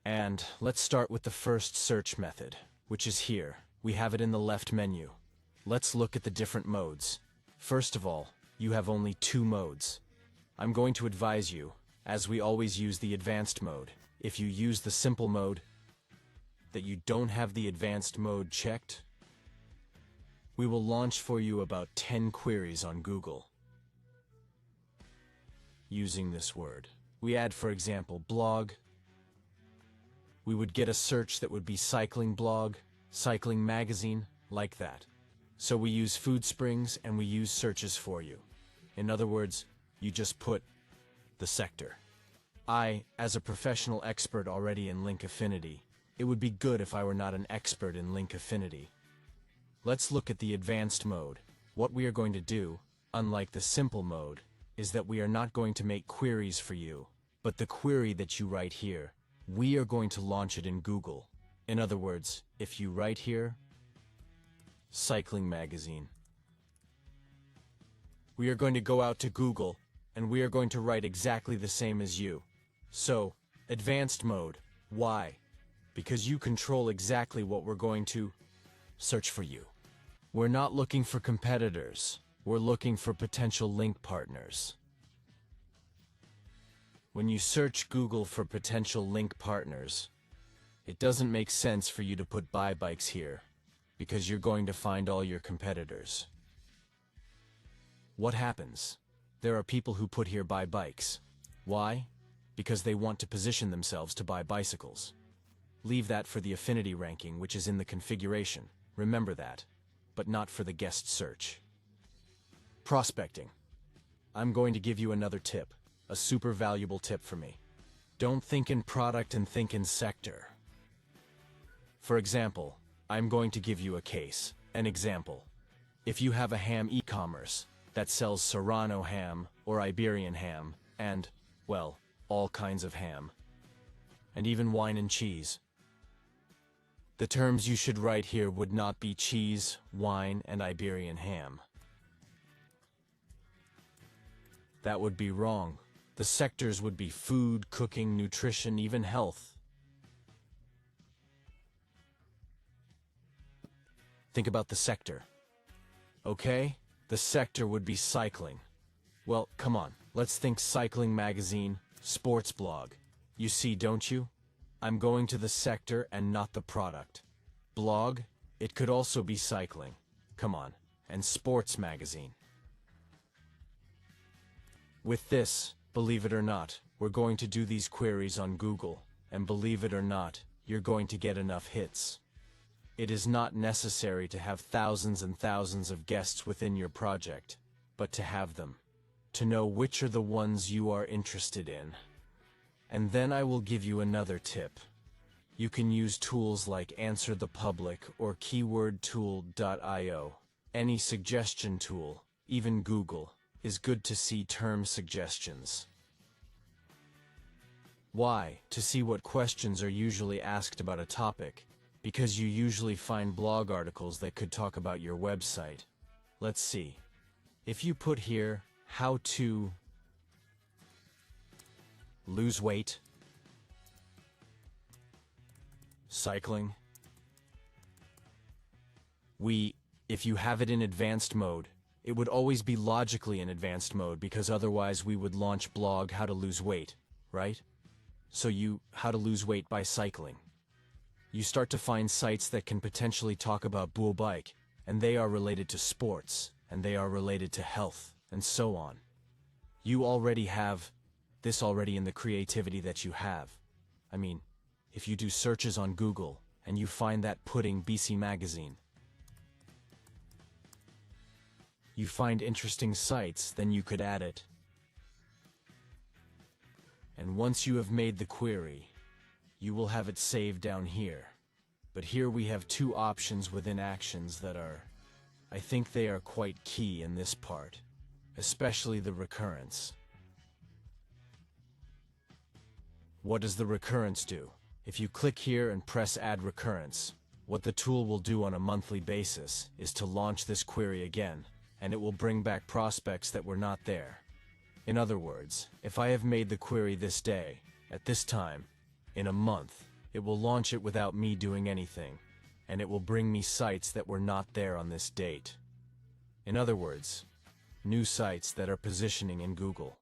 And let's start with the first search method, which is here. We have it in the left menu. Let's look at the different modes. First of all, you have only two modes. I'm going to advise you, as we always use the advanced mode. If you use the simple mode, that you don't have the advanced mode checked, we will launch for you about 10 queries on Google using this word. We add, for example, blog. We would get a search that would be cycling blog, cycling magazine, like that. So we use food springs and we use searches for you. In other words, you just put the sector. I, as a professional expert already in link affinity, it would be good if I were not an expert in link affinity. Let's look at the advanced mode. What we are going to do, unlike the simple mode, is that we are not going to make queries for you, but the query that you write here, we are going to launch it in Google. In other words, if you write here, cycling magazine, we are going to go out to Google and we are going to write exactly the same as you. So, advanced mode. Why? Because you control exactly what we're going to search for you. We're not looking for competitors. We're looking for potential link partners. When you search Google for potential link partners, it doesn't make sense for you to put buy bikes here, because you're going to find all your competitors. What happens? There are people who put here buy bikes. Why? Because they want to position themselves to buy bicycles. Leave that for the affinity ranking, which is in the configuration. Remember that, but not for the guest search. Prospecting. I'm going to give you another tip, a super valuable tip for me. Don't think in product and think in sector. For example, I'm going to give you a case, an example. If you have a ham e-commerce that sells Serrano ham or Iberian ham and, well, all kinds of ham, and even wine and cheese, the terms you should write here would not be cheese, wine, and Iberian ham. That would be wrong. The sectors would be food, cooking, nutrition, even health. Think about the sector. Okay? The sector would be cycling. Well, come on. Let's think cycling magazine, sports blog. You see, don't you? I'm going to the sector and not the product. Blog, it could also be cycling. Come on. And sports magazine. With this, believe it or not, we're going to do these queries on Google, and believe it or not, you're going to get enough hits. It is not necessary to have thousands and thousands of guests within your project, but to have them, to know which are the ones you are interested in. And then I will give you another tip. You can use tools like Answer the Public or keywordtool.io. Any suggestion tool, even Google, is good to see term suggestions. Why? To see what questions are usually asked about a topic, because you usually find blog articles that could talk about your website. Let's see. If you put here, how to lose weight, cycling, if you have it in advanced mode, it would always be logically in advanced mode because otherwise we would launch blog how to lose weight, right? So how to lose weight by cycling. You start to find sites that can potentially talk about bull bike, and they are related to sports, and they are related to health, and so on. You already have this already in the creativity that you have. I mean, if you do searches on Google, and you find that pudding BC magazine, you find interesting sites, then you could add it. And once you have made the query, you will have it saved down here. But here we have two options within actions that I think they are quite key in this part, especially the recurrence. What does the recurrence do? If you click here and press Add Recurrence, what the tool will do on a monthly basis is to launch this query again, and it will bring back prospects that were not there. In other words, if I have made the query this day, at this time, in a month, It will launch it without me doing anything, and it will bring me sites that were not there on this date. In other words, new sites that are positioning in Google.